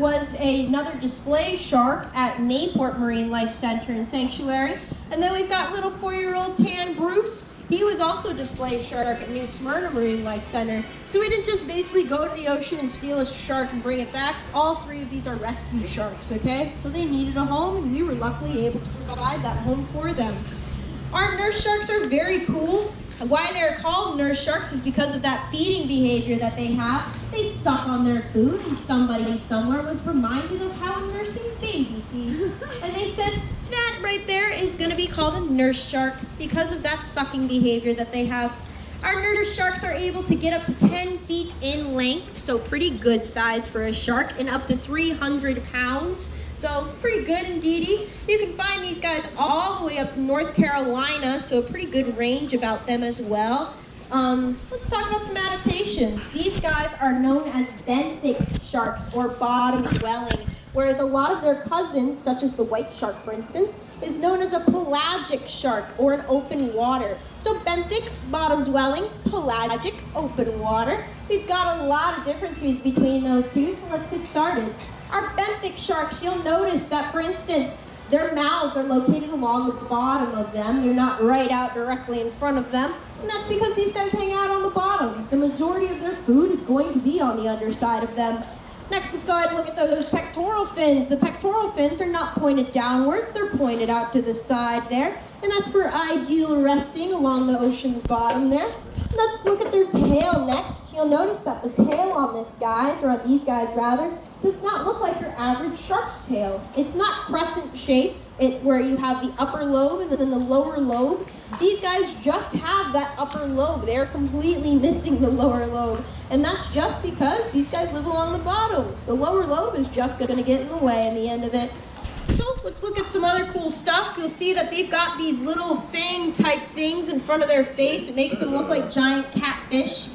was another display shark at Mayport Marine Life Center and Sanctuary. And then we've got little 4-year-old Tan Bruce. He was also a display shark at New Smyrna Marine Life Center. So we didn't just basically go to the ocean and steal a shark and bring it back. All 3 of these are rescue sharks, okay? So they needed a home, and we were luckily able to provide that home for them. Our nurse sharks are very cool. Why they're called nurse sharks is because of that feeding behavior that they have. They suck on their food, and somebody somewhere was reminded of how a nursing baby feeds. And they said, that right there is going to be called a nurse shark because of that sucking behavior that they have. Our nurse sharks are able to get up to 10 feet in length, so pretty good size for a shark, and up to 300 pounds. So pretty good indeedy. You can find these guys all the way up to North Carolina, so a pretty good range about them as well. Let's talk about some adaptations. These guys are known as benthic sharks, or bottom dwelling, whereas a lot of their cousins, such as the white shark for instance, is known as a pelagic shark, or an open water. So benthic, bottom dwelling, pelagic, open water. We've got a lot of differences between those two, so let's get started. Our benthic sharks, you'll notice that, for instance, their mouths are located along the bottom of them. They're not right out directly in front of them, and that's because these guys hang out on the bottom. The majority of their food is going to be on the underside of them. Next, let's go ahead and look at those pectoral fins. The pectoral fins are not pointed downwards, they're pointed out to the side there, and that's for ideal resting along the ocean's bottom there. Let's look at their tail next. You'll notice that the tail on this guys, or on these guys rather, does not look like your average shark's tail. It's not crescent shaped, where you have the upper lobe and then the lower lobe. These guys just have that upper lobe. They're completely missing the lower lobe. And that's just because these guys live along the bottom. The lower lobe is just going to get in the way in the end of it. So let's look at some other cool stuff. You'll see that they've got these little fang type things in front of their face. It makes them look like giant catfish.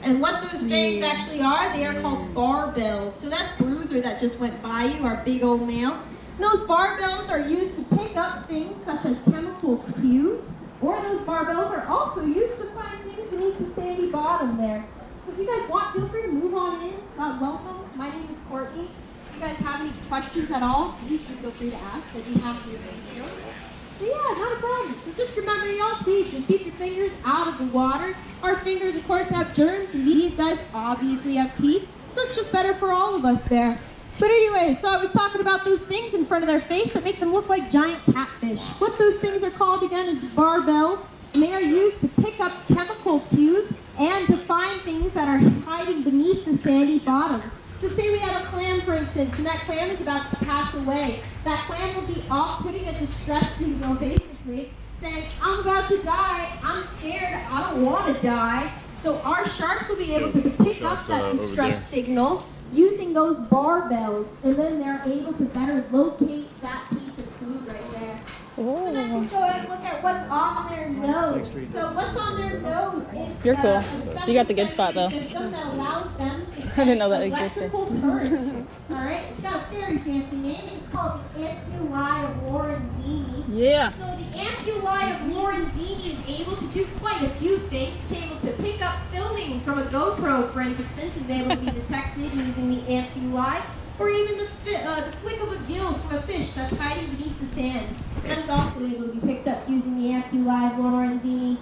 And what those fangs actually are, they are called barbells. So that's Bruiser that just went by you, our big old male. And those barbells are used to pick up things such as chemical cues, or those barbells are also used to find things beneath the sandy bottom there. So if you guys want, feel free to move on in. Welcome. My name is Courtney. If you guys have any questions at all, please feel free to ask. I'd be happy to answer. So yeah, not a problem. So just remember, y'all, please just keep your fingers out of the water. Our fingers, of course, have germs, and these guys obviously have teeth. So it's just better for all of us there. But anyway, so I was talking about those things in front of their face that make them look like giant catfish. What those things are called again is barbells, and they are used to pick up chemical cues and to find things that are hiding beneath the sandy bottom. So say we have a clam, for instance, and that clam is about to pass away. That clam will be off putting a distress signal, basically, saying, I'm about to die, I'm scared, I don't want to die. So our sharks will be able to pick up that distress signal using those barbells, and then they're able to better locate that piece of food right there. So next, let's go ahead and look at what's on their nose. So what's on their nose is You're cool. You got the good spot though. System that allows them to I didn't know that existed. currents. All right, it's got a very fancy name. It's called the ampullae of Lorenzini. Yeah. So the ampullae of Lorenzini is able to do quite a few things. It's able to pick up filming from a GoPro, for instance, is able to be detected using the ampullae, or even the flick of a gill from a fish that's hiding beneath the sand. That is also able to be picked up using the ampullae of Lorenzini.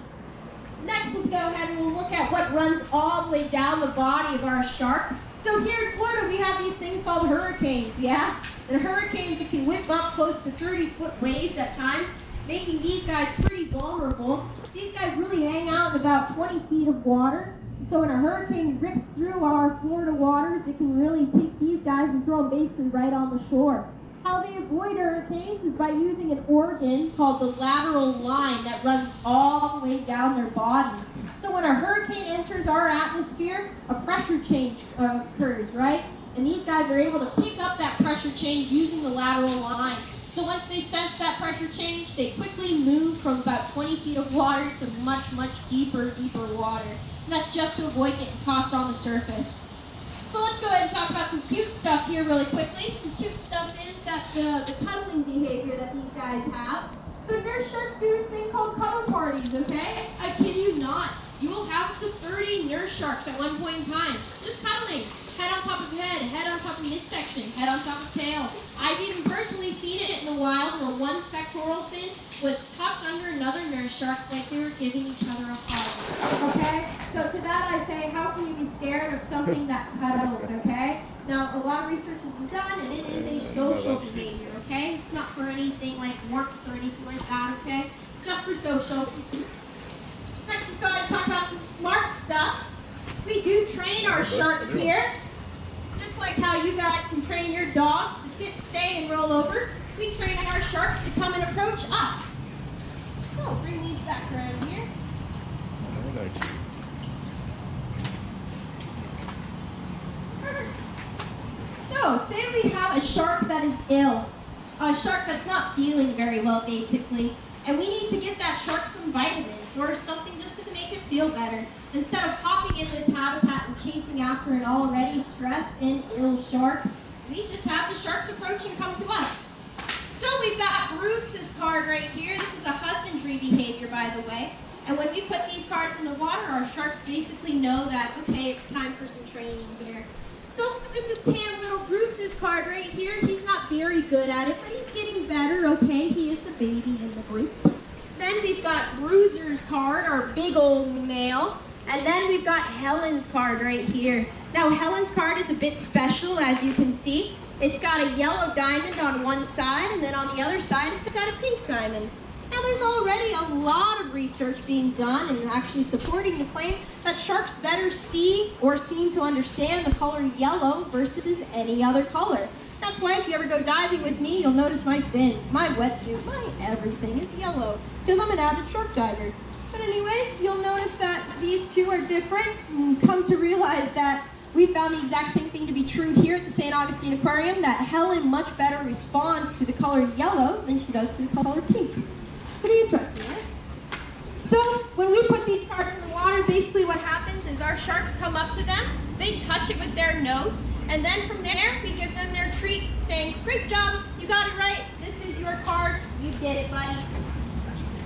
Next, let's go ahead and we'll look at what runs all the way down the body of our shark. So here in Florida, we have these things called hurricanes, yeah? And hurricanes, it can whip up close to 30-foot waves at times, making these guys pretty vulnerable. These guys really hang out in about 20 feet of water. So when a hurricane rips through our Florida waters, it can really take these guys and throw them basically right on the shore. How they avoid hurricanes is by using an organ called the lateral line that runs all the way down their body. So when a hurricane enters our atmosphere, a pressure change occurs, right? And these guys are able to pick up that pressure change using the lateral line. So once they sense that pressure change, they quickly move from about 20 feet of water to much, much deeper water. And that's just to avoid getting tossed on the surface. So let's go ahead and talk about some cute stuff here really quickly. Some cute stuff is that the cuddling behavior that these guys have. So nurse sharks do this thing called cuddle parties, okay? I kid you not. You will have up to 30 nurse sharks at one point in time, just cuddling. head on top of head on top of midsection, head on top of tail. I've even personally seen it in the wild where one pectoral fin was tucked under another nurse shark like they were giving each other a hug. Okay? So to that I say, how can you be scared of something that cuddles, okay? Now, a lot of research has been done, and it is a social behavior, okay? It's not for anything like warmth or anything like that, okay? Just for social. Next, let's go ahead and talk about some smart stuff. We do train our sharks here. Just like how you guys can train your dogs to sit, stay, and roll over, we train our sharks to come and approach us. So, bring these back around here. So, say we have a shark that is ill, a shark that's not feeling very well, basically, and we need to get that shark some vitamins or something just to make it feel better. Instead of hopping in this habitat and chasing after an already stressed and ill shark, we just have the sharks approach and come to us. So we've got Bruce's card right here. This is a husbandry behavior, by the way. And when we put these cards in the water, our sharks basically know that, okay, it's time for some training here. So this is tan little Bruce's card right here. He's not very good at it, but he's getting better, okay? He is the baby in the group. Then we've got Bruiser's card, our big old male. And then we've got Helen's card right here. Now Helen's card is a bit special, as you can see. It's got a yellow diamond on one side, and then on the other side it's got a pink diamond. Now there's already a lot of research being done and actually supporting the claim that sharks better see or seem to understand the color yellow versus any other color. That's why if you ever go diving with me, you'll notice my fins, my wetsuit, my everything is yellow, because I'm an avid shark diver. But anyways, you'll notice that these two are different and come to realize that we found the exact same thing to be true here at the St. Augustine Aquarium, that Helen much better responds to the color yellow than she does to the color pink. Pretty interesting, right? So when we put these cards in the water, basically what happens is our sharks come up to them, they touch it with their nose, and then from there we give them their treat saying, great job, you got it right, this is your card, you did it, buddy.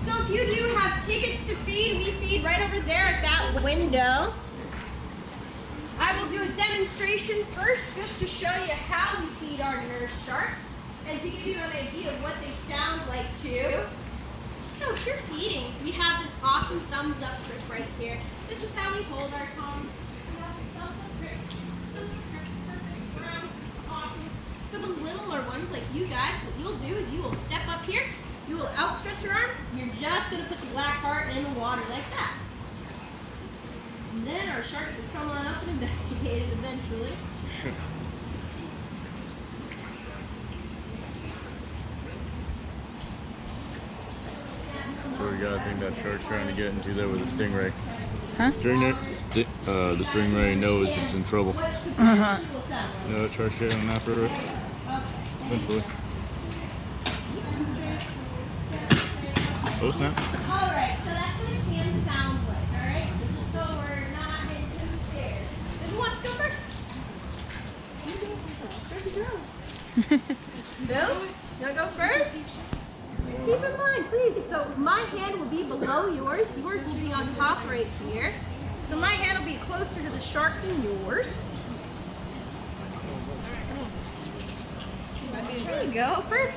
So if you do have tickets to feed, we feed right over there at that window. I will do a demonstration first just to show you how we feed our nurse sharks and to give you an idea of what they sound like too. So if you're feeding, we have this awesome thumbs up trick right here. This is how we hold our tongues. We have this thumbs up trick. Thumbs up trick, perfect, brown, awesome. For the littler ones like you guys, what you'll do is you will step up here, you will outstretch your arm, you're just going to put the black heart in the water like that. And then our sharks will come on up and investigate it eventually. So we gotta think that shark's trying to get into there with a stingray. Huh? The stingray knows it's in trouble. Uh-huh. You know that shark's getting on that for it? Eventually. Oh snap. Alright, so that's what it can sound like, alright? So just so we're not getting too scared. So who wants to go first? Bill? You want to go first? Keep in mind, please, so my hand will be below yours. Yours will be on top right here. So my hand will be closer to the shark than yours. There you go, perfect.